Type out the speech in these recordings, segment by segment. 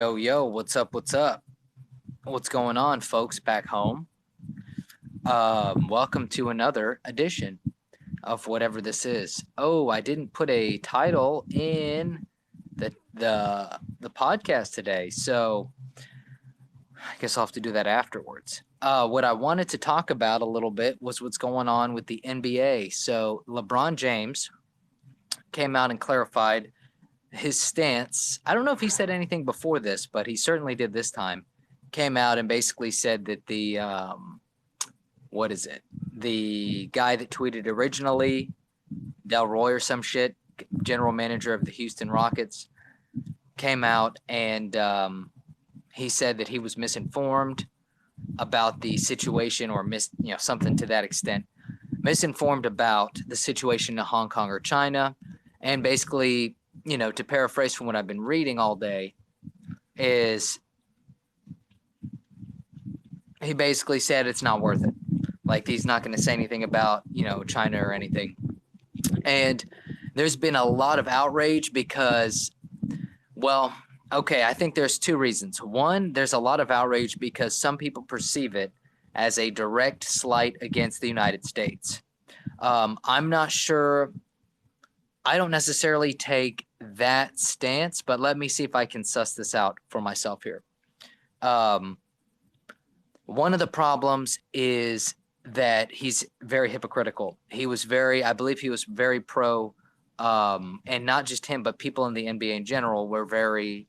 Yo, yo, what's up? What's up? What's going on, folks back home? Welcome to another edition of whatever this is. Oh, I didn't put a title in the podcast today, so I guess I'll have to do that afterwards. What I wanted to talk about a little bit was what's going on with the NBA. So LeBron James came out and clarified his stance. I don't know if he said anything before this, but he certainly did this time. Came out and basically said that what is it? The guy that tweeted originally, Del Roy or some shit, general manager of the Houston Rockets, came out and he said that he was misinformed about the situation or something to that extent, misinformed about the situation in Hong Kong or China, and basically, to paraphrase from what I've been reading all day, is he basically said it's not worth it. Like he's not going to say anything about, China or anything. And there's been a lot of outrage because, well, okay, I think there's two reasons. One, there's a lot of outrage because some people perceive it as a direct slight against the United States. I'm not sure. I don't necessarily take that stance, but let me see if I can suss this out for myself here. One of the problems is that he's very hypocritical. I believe he was very pro, and not just him, but people in the NBA in general were very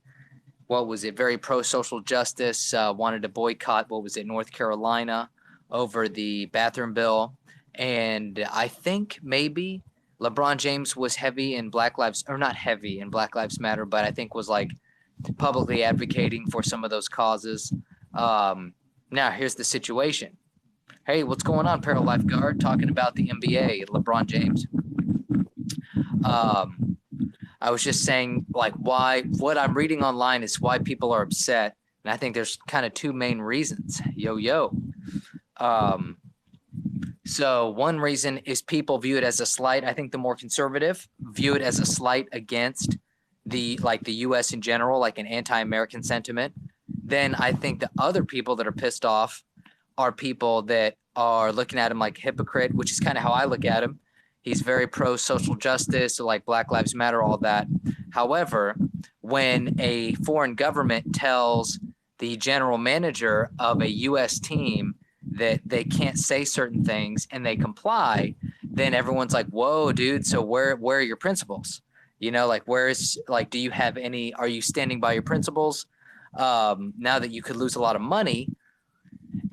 pro social justice, wanted to boycott, North Carolina over the bathroom bill. And I think maybe LeBron James was not heavy in Black Lives Matter, but I think was like publicly advocating for some of those causes. Now, here's the situation. Hey, what's going on, Para Lifeguard? Talking about the NBA, LeBron James. I was just saying, like, what I'm reading online is why people are upset. And I think there's kind of two main reasons. Yo. So one reason is people view it as a slight. I think the more conservative view it as a slight against the U.S. in general, like an anti-American sentiment. Then I think the other people that are pissed off are people that are looking at him like a hypocrite, which is kind of how I look at him. He's very pro social justice, so like Black Lives Matter, all that. However, when a foreign government tells the general manager of a U.S. team that they can't say certain things and they comply, then everyone's like, whoa, dude, so where are your principles? Do you have any, are you standing by your principles now that you could lose a lot of money?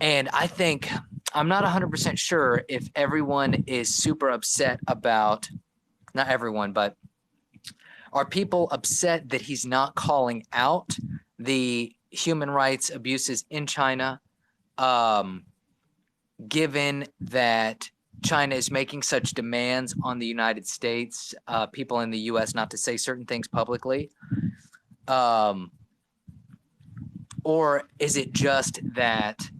And I think, I'm not 100% sure if everyone is super upset about, not everyone, but are people upset that he's not calling out the human rights abuses in China, given that China is making such demands on the United States, people in the U.S. not to say certain things publicly? Or is it just that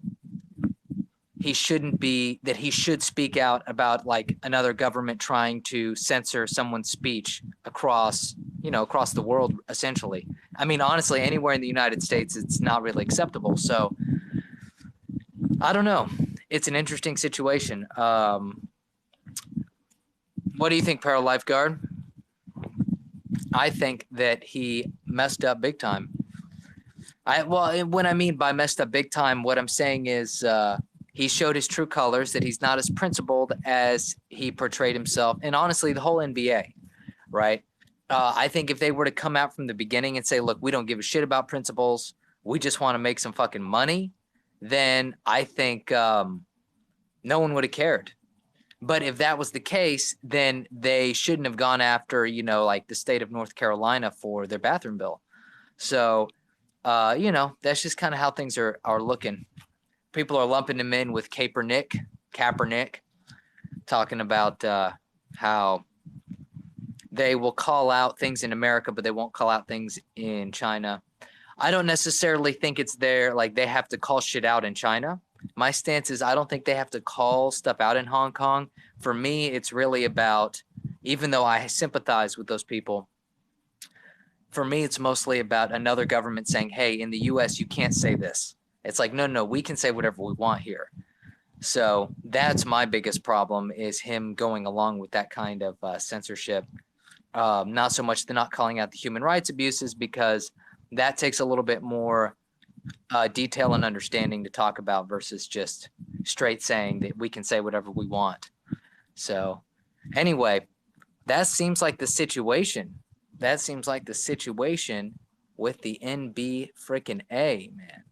he should speak out about like another government trying to censor someone's speech across the world, essentially? I mean, honestly, anywhere in the United States, it's not really acceptable. So I don't know. It's an interesting situation. What do you think, Para Lifeguard? I think that he messed up big time. When I mean by messed up big time, what I'm saying is he showed his true colors, that he's not as principled as he portrayed himself. And honestly, the whole NBA, right? I think if they were to come out from the beginning and say, look, we don't give a shit about principles, we just want to make some fucking money, then I think no one would have cared. But if that was the case, then they shouldn't have gone after, like the state of North Carolina for their bathroom bill. So, that's just kind of how things are looking. People are lumping him in with Kaepernick, talking about how they will call out things in America, but they won't call out things in China. I don't necessarily think it's like they have to call shit out in China. My stance is I don't think they have to call stuff out in Hong Kong. For me, it's really about, even though I sympathize with those people, for me, it's mostly about another government saying, hey, in the US, you can't say this. It's like, no, no, we can say whatever we want here. So that's my biggest problem is him going along with that kind of censorship. Not so much the not calling out the human rights abuses, because that takes a little bit more detail and understanding to talk about versus just straight saying that we can say whatever we want. So anyway, that seems like the situation. That seems like the situation with the NB freaking A, man.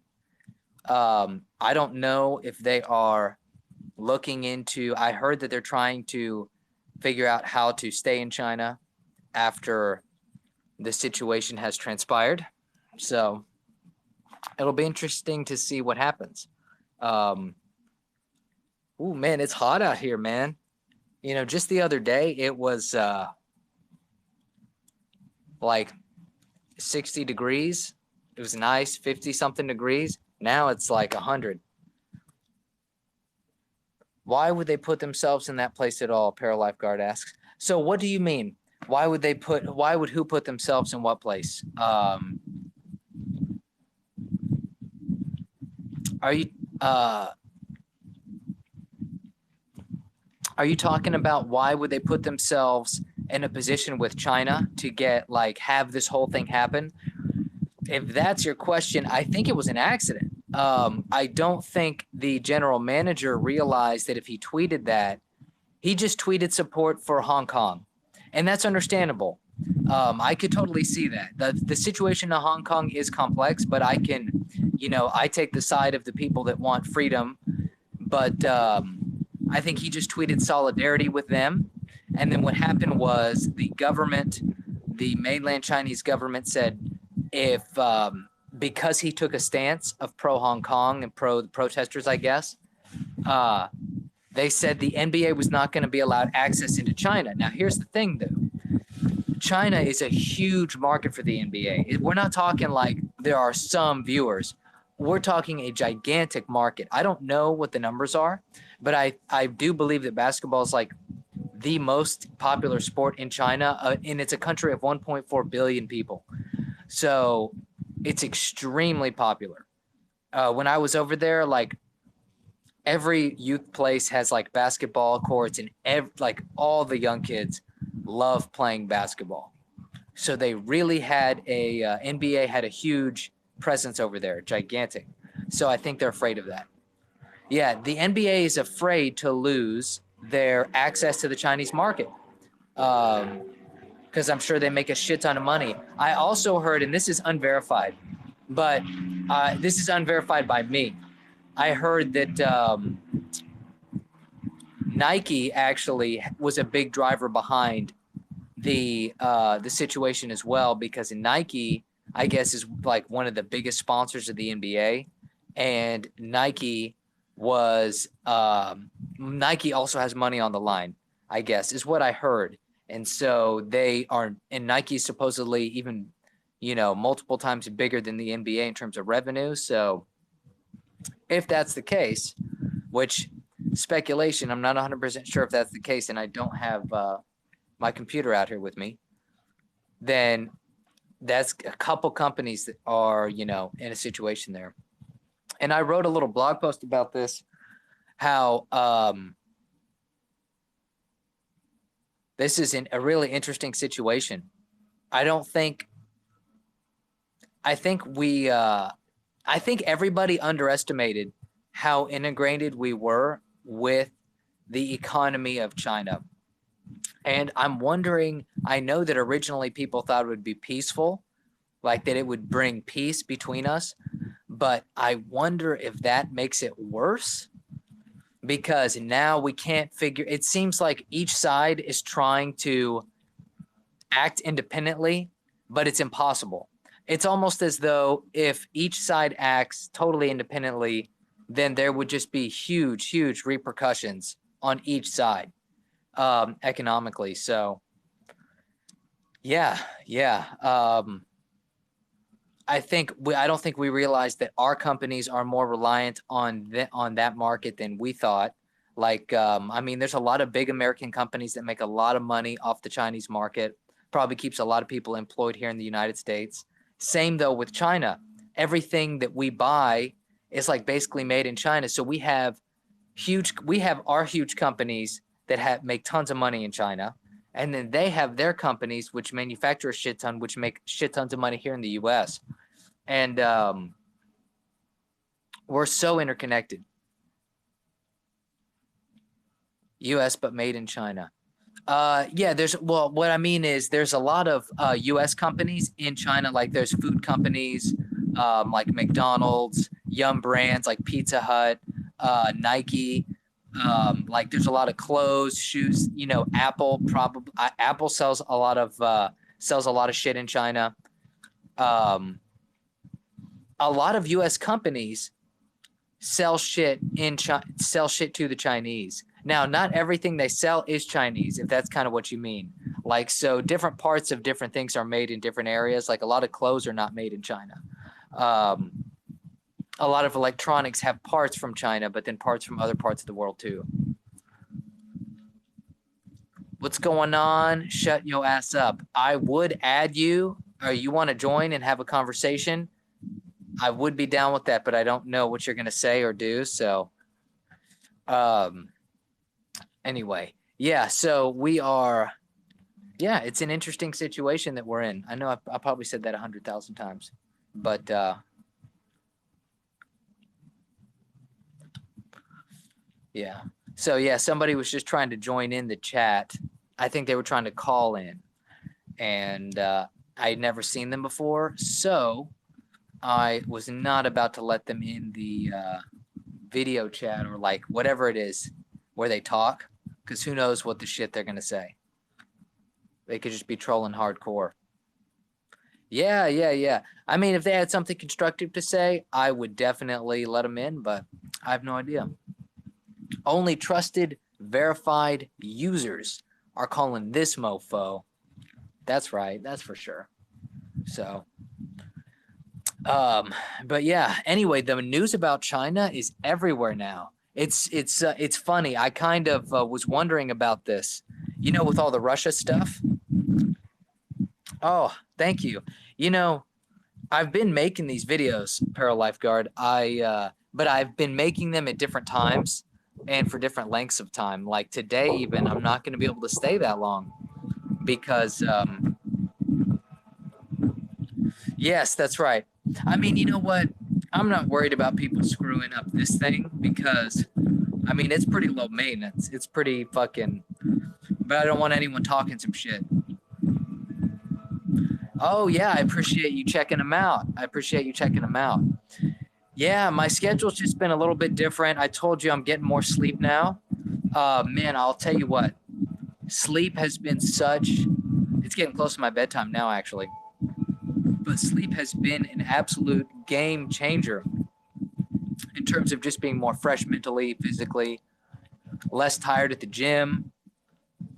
I don't know if they are looking into, I heard that they're trying to figure out how to stay in China after the situation has transpired. So it'll be interesting to see what happens. Oh man, it's hot out here, man. You know, just the other day it was like 60 degrees. It was nice, 50 something degrees. Now it's like 100. Why would they put themselves in that place at all? Paralifeguard asks. So what do you mean? Why would who put themselves in what place? Are you talking about why would they put themselves in a position with China to get like have this whole thing happen? If that's your question, I think it was an accident. I don't think the general manager realized that if he tweeted that, he just tweeted support for Hong Kong, and that's understandable. I could totally see that. The situation in Hong Kong is complex, but I can, I take the side of the people that want freedom, but I think he just tweeted solidarity with them. And then what happened was the mainland Chinese government said if because he took a stance of pro Hong Kong and pro the protesters, I guess, they said the NBA was not going to be allowed access into China. Now, here's the thing, though. China is a huge market for the NBA. We're not talking like there are some viewers. We're talking a gigantic market. I don't know what the numbers are, but I do believe that basketball is like the most popular sport in China, and it's a country of 1.4 billion people. So it's extremely popular. When I was over there, like every youth place has like basketball courts, and like all the young kids love playing basketball. So they really had NBA had a huge presence over there, gigantic. So I think they're afraid of that. Yeah, the NBA is afraid to lose their access to the Chinese market. Because I'm sure they make a shit ton of money. I also heard, and this is unverified, but this is unverified by me. I heard that Nike actually was a big driver behind the situation as well, because Nike, I guess, is like one of the biggest sponsors of the NBA, and Nike also has money on the line, I guess, is what I heard. And so and Nike's supposedly even, multiple times bigger than the NBA in terms of revenue. So if that's the case, which speculation, I'm not 100% sure if that's the case, and I don't have my computer out here with me, then that's a couple companies that are, in a situation there. And I wrote a little blog post about this, how this is a really interesting situation. I think everybody underestimated how integrated we were with the economy of China. And I'm wondering, I know that originally people thought it would be peaceful, like that it would bring peace between us. But I wonder if that makes it worse, because now we can't it seems like each side is trying to act independently, but it's impossible. It's almost as though if each side acts totally independently, then there would just be huge, huge repercussions on each side economically. So, yeah. I don't think we realized that our companies are more reliant on that market than we thought. Like, there's a lot of big American companies that make a lot of money off the Chinese market. probably keeps a lot of people employed here in the United States. Same though with China. Everything that we buy is like basically made in China. So we have our huge companies that make tons of money in China. And then they have their companies which manufacture a shit ton, which make shit tons of money here in the US. And we're so interconnected. US, but made in China. Yeah, what I mean is there's a lot of US companies in China. Like there's food companies like McDonald's, Yum Brands like Pizza Hut, Nike. Like there's a lot of clothes, shoes, Apple Apple sells a lot of shit in China. A lot of US companies sell shit to the Chinese. Now, not everything they sell is Chinese, if that's kind of what you mean. Like, so different parts of different things are made in different areas. Like a lot of clothes are not made in China. A lot of electronics have parts from China, but then parts from other parts of the world too. What's going on? Shut your ass up. I would add you, or you want to join and have a conversation. I would be down with that, but I don't know what you're going to say or do. So, anyway, yeah, so it's an interesting situation that we're in. I know I probably said that 100,000 times, but yeah. So yeah, somebody was just trying to join in the chat. I think they were trying to call in, and I had never seen them before, so I was not about to let them in the video chat or like whatever it is where they talk, because who knows what the shit they're going to say. They could just be trolling hardcore. Yeah. I mean, if they had something constructive to say, I would definitely let them in, but I have no idea. Only trusted, verified users are calling this mofo. That's right. That's for sure. So, but yeah, anyway, the news about China is everywhere now. It's funny. I kind of was wondering about this, with all the Russia stuff. Oh, thank you. I've been making these videos, Paralifeguard. But I've been making them at different times and for different lengths of time. Like today, even I'm not going to be able to stay that long because, yes, that's right. I mean, you know what? I'm not worried about people screwing up this thing because, I mean, it's pretty low maintenance. It's pretty fucking, but I don't want anyone talking some shit. Oh, yeah, I appreciate you checking them out. Yeah, my schedule's just been a little bit different. I told you I'm getting more sleep now. Man, I'll tell you what. Sleep has been it's getting close to my bedtime now, actually. But sleep has been an absolute game changer in terms of just being more fresh mentally, physically, less tired at the gym,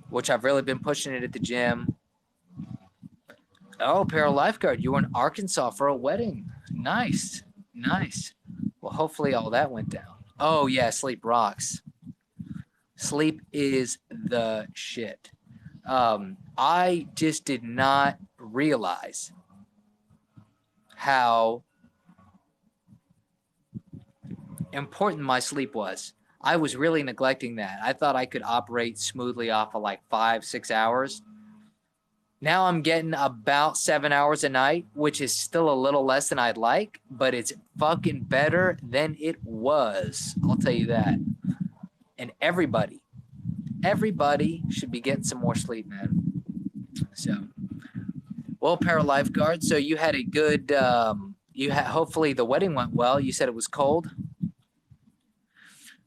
which I've really been pushing it at the gym. Oh, Paralifeguard, you were in Arkansas for a wedding. Nice. Well, hopefully all that went down. Oh, yeah, sleep rocks. Sleep is the shit. I just did not realize how important my sleep was. I was really neglecting that. I thought I could operate smoothly off of like 5-6 hours. Now I'm getting about 7 hours a night, which is still a little less than I'd like, but it's fucking better than it was. I'll tell you that. And everybody should be getting some more sleep, man. So, well, Paralifeguard, so you had a good, hopefully the wedding went well. You said it was cold.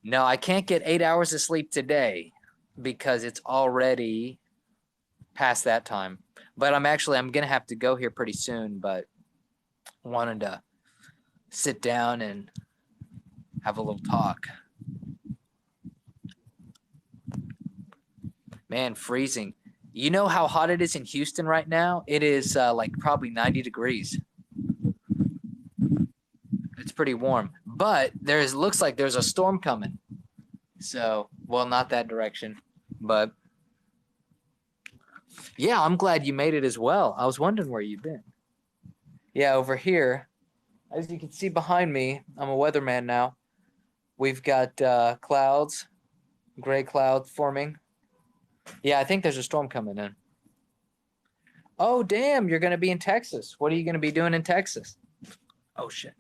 No, I can't get 8 hours of sleep today because it's already past that time. But I'm going to have to go here pretty soon, but wanted to sit down and have a little talk. Man, freezing. You know how hot it is in Houston right now? It is like probably 90 degrees. It's pretty warm. But looks like there's a storm coming. So, well, not that direction, but Yeah, I'm glad you made it as well. I was wondering where you've been. Yeah, over here, as you can see behind me, I'm a weatherman now. We've got clouds, gray clouds forming. Yeah, I think there's a storm coming in. Oh, damn, you're going to be in Texas. What are you going to be doing in Texas? Oh, shit.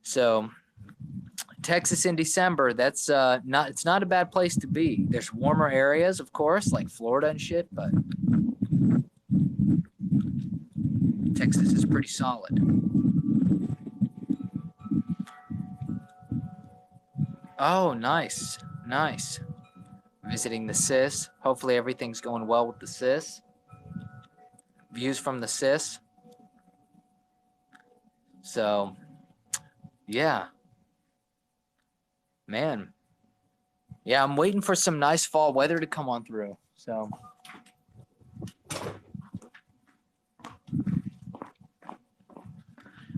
So, Texas in December, that's it's not a bad place to be. There's warmer areas, of course, like Florida and shit, but Texas is pretty solid. Oh, nice. Nice. Visiting the sis. Hopefully everything's going well with the sis. Views from the sis. So, yeah. Man. Yeah, I'm waiting for some nice fall weather to come on through. So,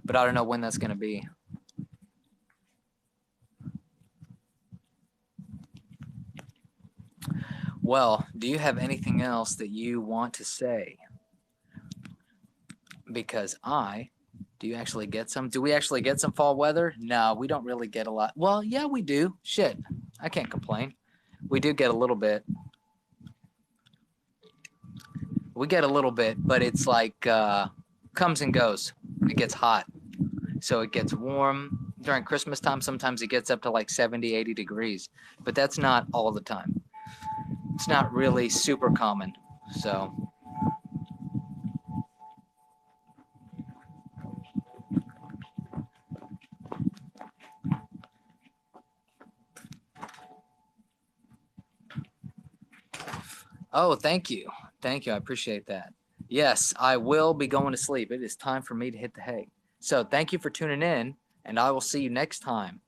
but I don't know when that's going to be. Well, do you have anything else that you want to say? Because do you actually get some? Do we actually get some fall weather? No, we don't really get a lot. Well, yeah, we do. Shit, I can't complain. We do get a little bit. We get a little bit, but it's like comes and goes. It gets hot. So it gets warm during Christmas time. Sometimes it gets up to like 70, 80 degrees, but that's not all the time. It's not really super common. So, oh, thank you. Thank you. I appreciate that. Yes, I will be going to sleep. It is time for me to hit the hay. So thank you for tuning in, and I will see you next time